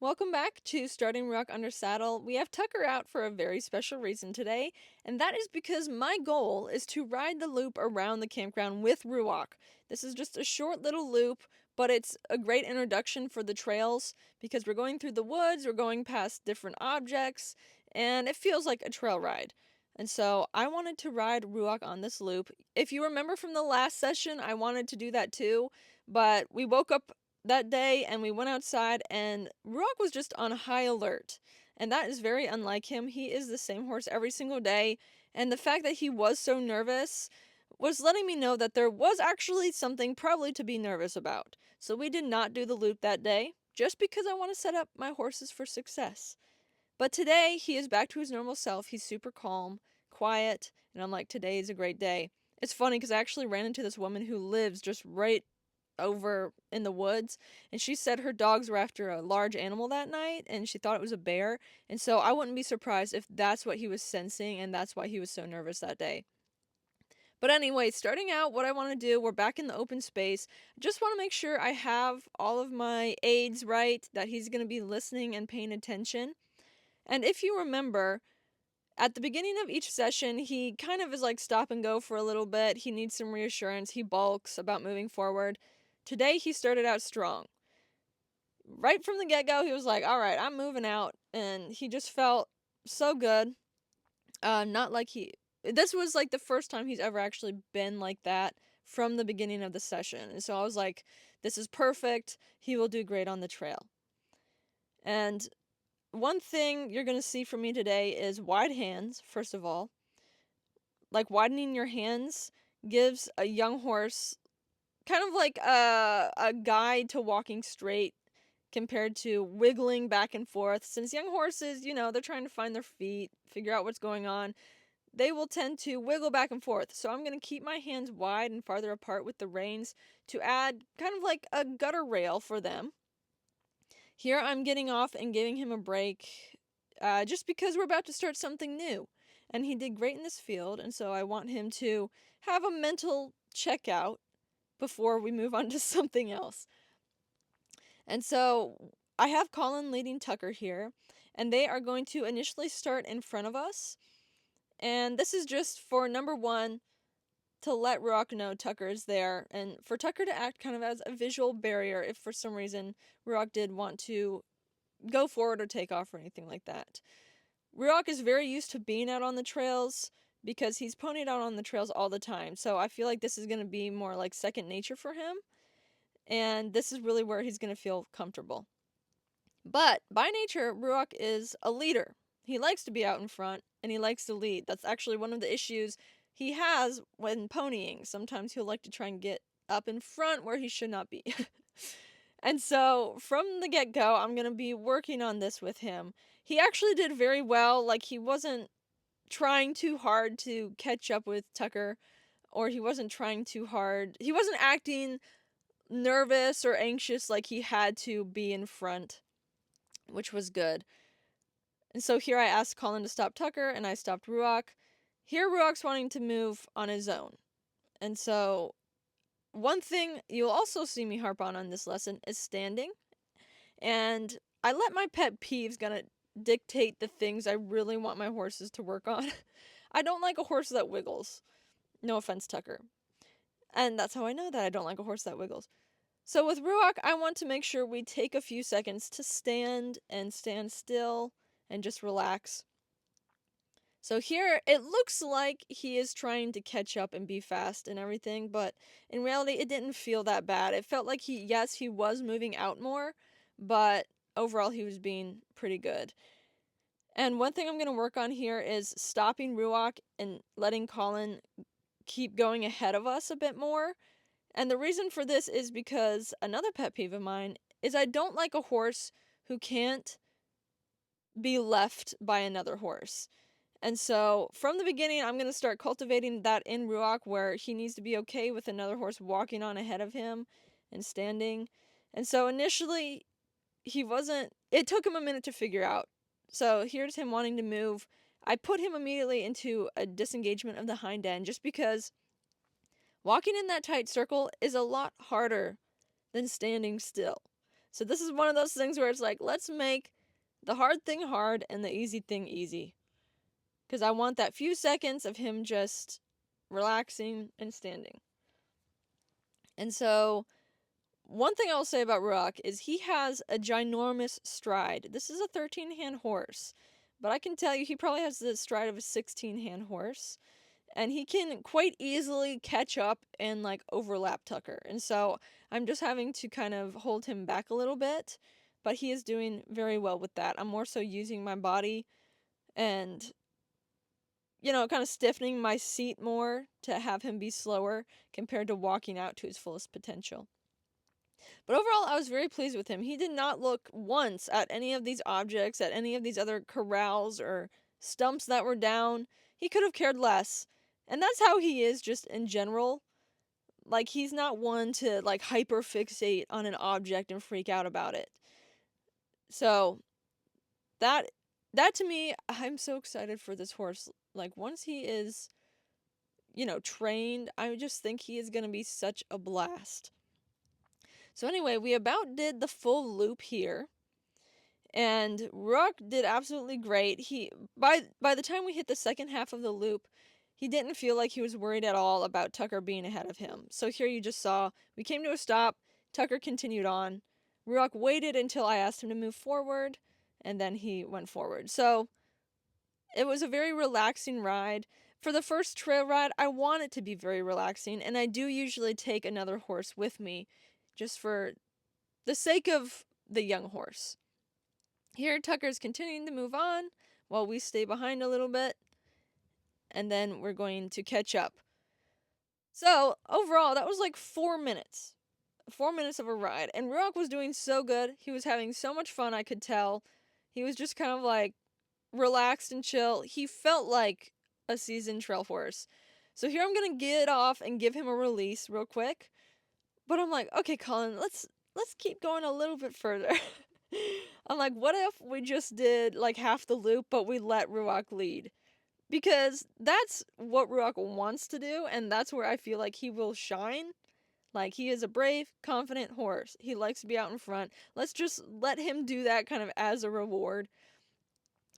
Welcome back to Starting Ruach Under Saddle. We have Tucker out for a very special reason today, and that is because my goal is to ride the loop around the campground with Ruach. This is just a short little loop, but it's a great introduction for the trails because we're going through the woods, we're going past different objects, and it feels like a trail ride. And so I wanted to ride Ruach on this loop. If you remember from the last session, I wanted to do that too, but we woke up that day and we went outside and Ruach was just on high alert. And that is very unlike him. He is the same horse every single day. And the fact that he was so nervous was letting me know that there was actually something probably to be nervous about. So we did not do the loop that day, just because I want to set up my horses for success. But today he is back to his normal self. He's super calm, quiet, and I'm like, today is a great day. It's funny because I actually ran into this woman who lives just right over in the woods, and she said her dogs were after a large animal that night and she thought it was a bear, and so I wouldn't be surprised if that's what he was sensing and that's why he was so nervous that day. But anyway, starting out, what I want to do, we're back in the open space. I just want to make sure I have all of my aids right, that he's going to be listening and paying attention. And if you remember, at the beginning of each session, he kind of is like stop and go for a little bit. He needs some reassurance. He balks about moving forward. Today, he started out strong. Right from the get-go, he was like, all right, I'm moving out. And he just felt so good. Not like this was like the first time he's ever actually been like that from the beginning of the session. And so I was like, this is perfect. He will do great on the trail. And one thing you're going to see from me today is wide hands, first of all. Like, widening your hands gives a young horse kind of like a guide to walking straight compared to wiggling back and forth. Since young horses, they're trying to find their feet, figure out what's going on, they will tend to wiggle back and forth. So I'm going to keep my hands wide and farther apart with the reins to add kind of like a gutter rail for them. Here I'm getting off and giving him a break just because we're about to start something new. And he did great in this field, and so I want him to have a mental checkout before we move on to something else. And so I have Colin leading Tucker here, and they are going to initially start in front of us. And this is just for number one, to let Ruach know Tucker is there, and for Tucker to act kind of as a visual barrier if for some reason Ruach did want to go forward or take off or anything like that. Ruach is very used to being out on the trails because he's ponied out on the trails all the time, so I feel like this is going to be more like second nature for him, and this is really where he's going to feel comfortable. But by nature, Ruach is a leader. He likes to be out in front, and he likes to lead. That's actually one of the issues he has when ponying. Sometimes he'll like to try and get up in front where he should not be. And so, from the get-go, I'm going to be working on this with him. He actually did very well. Like, he wasn't trying too hard to catch up with Tucker, or he wasn't trying too hard. He wasn't acting nervous or anxious like he had to be in front, which was good. And so here I asked Colin to stop Tucker, and I stopped Ruach. Here Ruach's wanting to move on his own. And so one thing you'll also see me harp on this lesson is standing. And I let my pet peeves gonna dictate the things I really want my horses to work on. I don't like a horse that wiggles. No offense, Tucker. And that's how I know that I don't like a horse that wiggles. So with Ruach, I want to make sure we take a few seconds to stand and stand still and just relax. So here, it looks like he is trying to catch up and be fast and everything, but in reality, it didn't feel that bad. It felt like he was moving out more, but overall, he was being pretty good. And one thing I'm going to work on here is stopping Ruach and letting Colin keep going ahead of us a bit more. And the reason for this is because another pet peeve of mine is I don't like a horse who can't be left by another horse. And so, from the beginning, I'm going to start cultivating that in Ruach, where he needs to be okay with another horse walking on ahead of him and standing. And so, initially, it took him a minute to figure out. So, here's him wanting to move. I put him immediately into a disengagement of the hind end, just because walking in that tight circle is a lot harder than standing still. So this is one of those things where it's like, let's make the hard thing hard and the easy thing easy. Because I want that few seconds of him just relaxing and standing. And so, one thing I'll say about Ruach is he has a ginormous stride. This is a 13-hand horse, but I can tell you he probably has the stride of a 16-hand horse. And he can quite easily catch up and like overlap Tucker. And so I'm just having to kind of hold him back a little bit, but he is doing very well with that. I'm more so using my body and, kind of stiffening my seat more to have him be slower compared to walking out to his fullest potential. But overall, I was very pleased with him. He did not look once at any of these objects, at any of these other corrals or stumps that were down. He could have cared less. And that's how he is just in general. Like, he's not one to, like, hyper fixate on an object and freak out about it. So, that to me, I'm so excited for this horse. Like, once he is, trained, I just think he is going to be such a blast. So anyway, we about did the full loop here. And Ruach did absolutely great. He by the time we hit the second half of the loop, he didn't feel like he was worried at all about Tucker being ahead of him. So here you just saw we came to a stop, Tucker continued on. Ruach waited until I asked him to move forward, and then he went forward. So it was a very relaxing ride. For the first trail ride, I want it to be very relaxing, and I do usually take another horse with me just for the sake of the young horse. Here, Tucker's continuing to move on while we stay behind a little bit, and then we're going to catch up. So, overall, that was like 4 minutes. 4 minutes of a ride, and Ruach was doing so good. He was having so much fun, I could tell. He was just kind of like relaxed and chill. He felt like a seasoned trail horse. So here I'm gonna get off and give him a release real quick. But I'm like, okay, Colin, let's keep going a little bit further. I'm like, what if we just did like half the loop, but we let Ruach lead? Because that's what Ruach wants to do, and that's where I feel like he will shine. Like, he is a brave, confident horse. He likes to be out in front. Let's just let him do that kind of as a reward,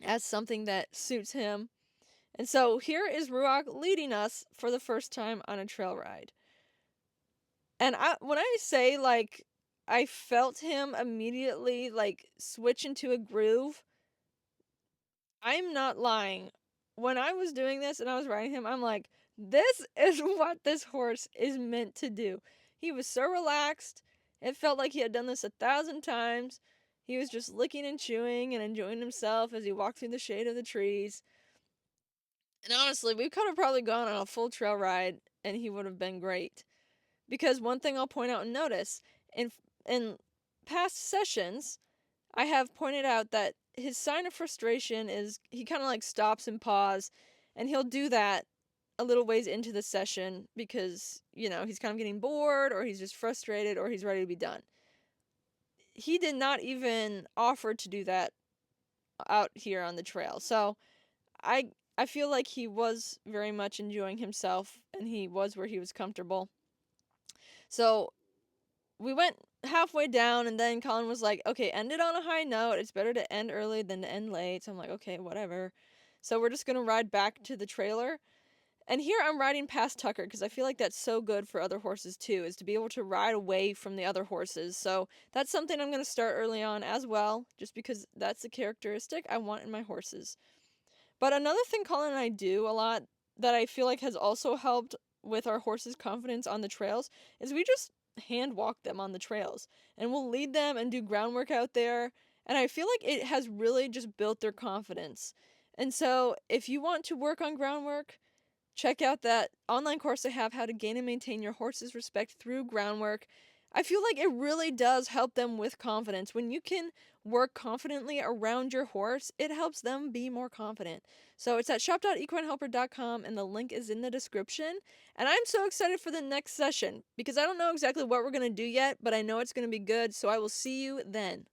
as something that suits him. And so here is Ruach leading us for the first time on a trail ride. And when I say, like, I felt him immediately, like, switch into a groove, I'm not lying. When I was doing this and I was riding him, I'm like, this is what this horse is meant to do. He was so relaxed. It felt like he had done this 1,000 times. He was just licking and chewing and enjoying himself as he walked through the shade of the trees. And honestly, we could have probably gone on a full trail ride and he would have been great. Because one thing I'll point out and notice, in past sessions, I have pointed out that his sign of frustration is he kind of like stops and pause, and he'll do that a little ways into the session because, he's kind of getting bored, or he's just frustrated, or he's ready to be done. He did not even offer to do that out here on the trail. So I feel like he was very much enjoying himself, and he was where he was comfortable. So we went halfway down, and then Colin was like, okay, end it on a high note. It's better to end early than to end late. So I'm like, okay, whatever. So we're just going to ride back to the trailer. And here I'm riding past Tucker because I feel like that's so good for other horses too, is to be able to ride away from the other horses. So that's something I'm going to start early on as well, just because that's a characteristic I want in my horses. But another thing Colin and I do a lot that I feel like has also helped with our horses' confidence on the trails is we just hand walk them on the trails, and we'll lead them and do groundwork out there, and I feel like it has really just built their confidence. And so if you want to work on groundwork, check out that online course I have, How to Gain and Maintain Your Horse's Respect Through Groundwork. I feel like it really does help them with confidence. When you can work confidently around your horse, it helps them be more confident. So it's at shop.equinehelper.com, and the link is in the description. And I'm so excited for the next session because I don't know exactly what we're going to do yet, but I know it's going to be good. So I will see you then.